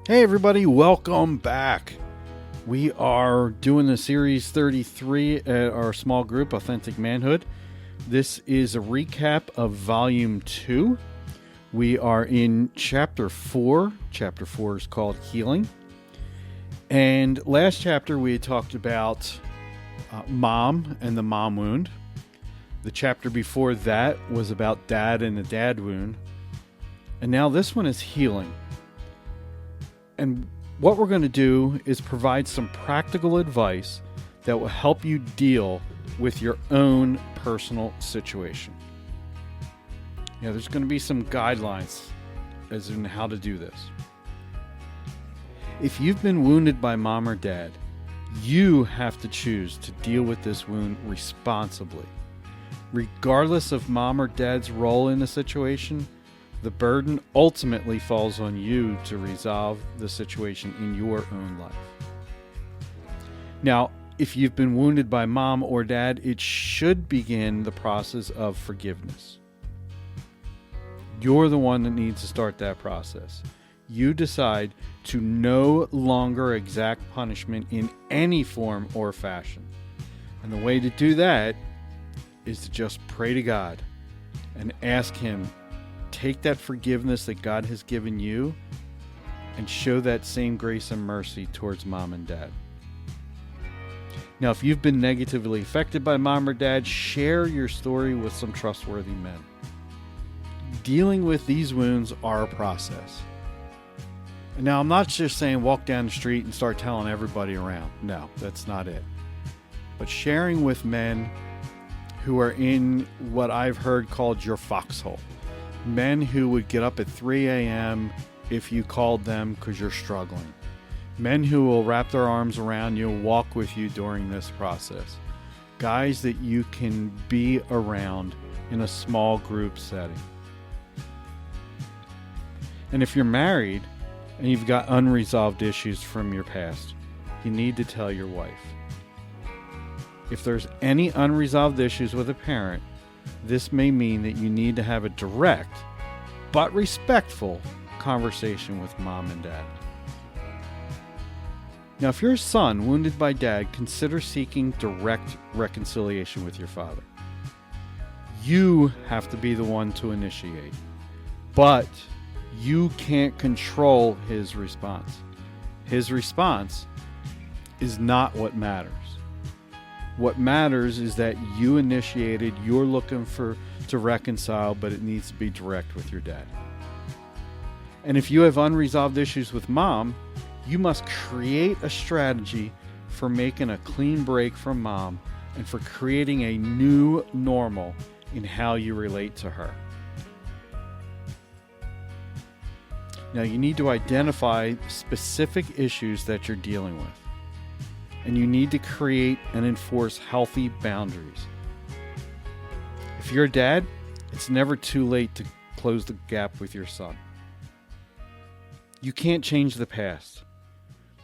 Hey everybody, welcome back. We are doing the series 33 at our small group, Authentic Manhood. This is a recap of volume 2. We are in chapter 4. Chapter 4 is called Healing. And last chapter we had talked about mom and the mom wound. The chapter before that was about dad and the dad wound. And now this one is healing. And what we're going to do is provide some practical advice that will help you deal with your own personal situation. Yeah, there's going to be some guidelines as in how to do this. If you've been wounded by mom or dad, you have to choose to deal with this wound responsibly. Regardless of mom or dad's role in the situation, the burden ultimately falls on you to resolve the situation in your own life. Now, if you've been wounded by mom or dad, it should begin the process of forgiveness. You're the one that needs to start that process. You decide to no longer exact punishment in any form or fashion. And the way to do that is to just pray to God and ask Him, take that forgiveness that God has given you and show that same grace and mercy towards mom and dad. Now, if you've been negatively affected by mom or dad, share your story with some trustworthy men. Dealing with these wounds are a process. Now, I'm not just saying walk down the street and start telling everybody around. No, that's not it. But sharing with men who are in what I've heard called your foxhole. Men who would get up at 3 a.m. if you called them because you're struggling. Men who will wrap their arms around you and walk with you during this process. Guys that you can be around in a small group setting. And if you're married and you've got unresolved issues from your past, you need to tell your wife. If there's any unresolved issues with a parent, this may mean that you need to have a direct but respectful conversation with mom and dad. Now, if you're a son wounded by dad, consider seeking direct reconciliation with your father. You have to be the one to initiate, but you can't control his response. His response is not what matters. What matters is that you initiated, you're looking to reconcile, but it needs to be direct with your dad. And if you have unresolved issues with mom, you must create a strategy for making a clean break from mom and for creating a new normal in how you relate to her. Now, you need to identify specific issues that you're dealing with. And you need to create and enforce healthy boundaries. If you're a dad, it's never too late to close the gap with your son. You can't change the past,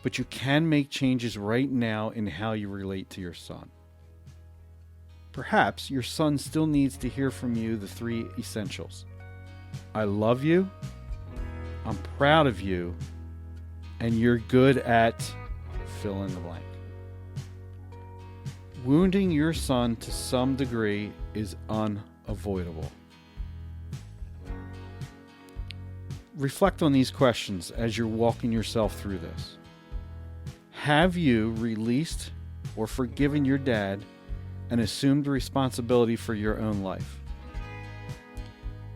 but you can make changes right now in how you relate to your son. Perhaps your son still needs to hear from you the 3 essentials. I love you, I'm proud of you, and you're good at fill in the blank. Wounding your son to some degree is unavoidable. Reflect on these questions as you're walking yourself through this. Have you released or forgiven your dad and assumed responsibility for your own life?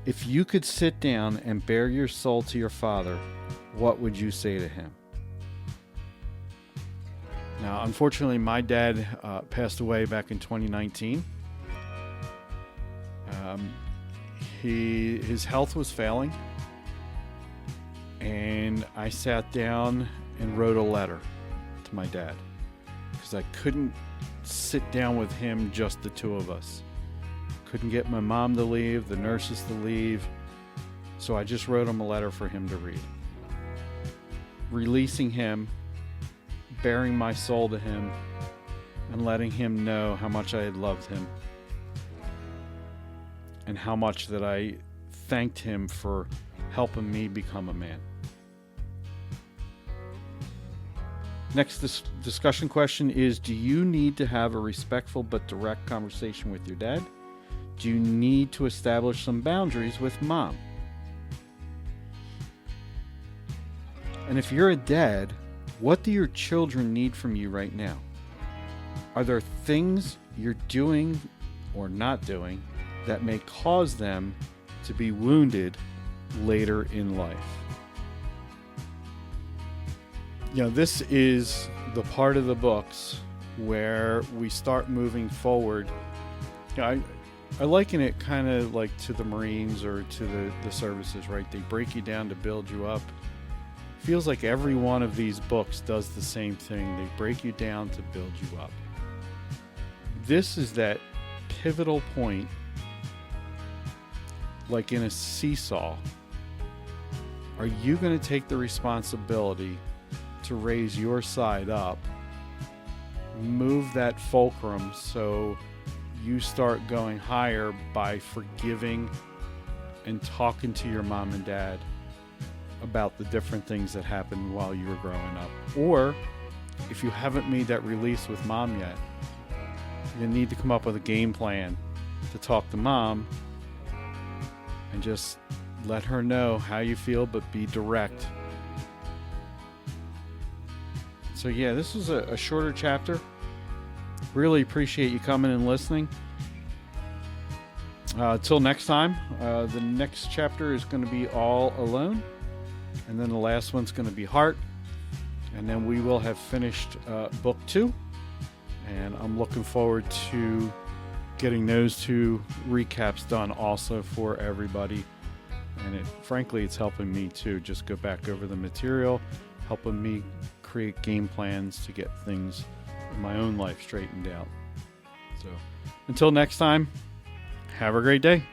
If you could sit down and bare your soul to your father, what would you say to him? Now, unfortunately, my dad passed away back in 2019. His health was failing, and I sat down and wrote a letter to my dad because I couldn't sit down with him, just the two of us. Couldn't get my mom to leave, the nurses to leave, so I just wrote him a letter for him to read. Releasing him, baring my soul to him, and letting him know how much I had loved him and how much that I thanked him for helping me become a man. Next discussion question is, do you need to have a respectful but direct conversation with your dad? Do you need to establish some boundaries with mom? And if you're a dad, what do your children need from you right now? Are there things you're doing or not doing that may cause them to be wounded later in life? This is the part of the books where we start moving forward. I liken it kind of like to the Marines or to the services, right? They break you down to build you up. Feels like every one of these books does the same thing. They break you down to build you up. This is that pivotal point, like in a seesaw. Are you going to take the responsibility to raise your side up, move that fulcrum so you start going higher by forgiving and talking to your mom and dad about the different things that happened while you were growing up? Or if you haven't made that release with mom yet, you need to come up with a game plan to talk to mom and just let her know how you feel, but be direct. So yeah, this was a shorter chapter. Really appreciate you coming and listening. Till next time, the next chapter is going to be All Alone. And then the last one's going to be Heart. And then we will have finished book 2. And I'm looking forward to getting those 2 recaps done also for everybody. And frankly, it's helping me too. Just go back over the material, helping me create game plans to get things in my own life straightened out. So until next time, have a great day.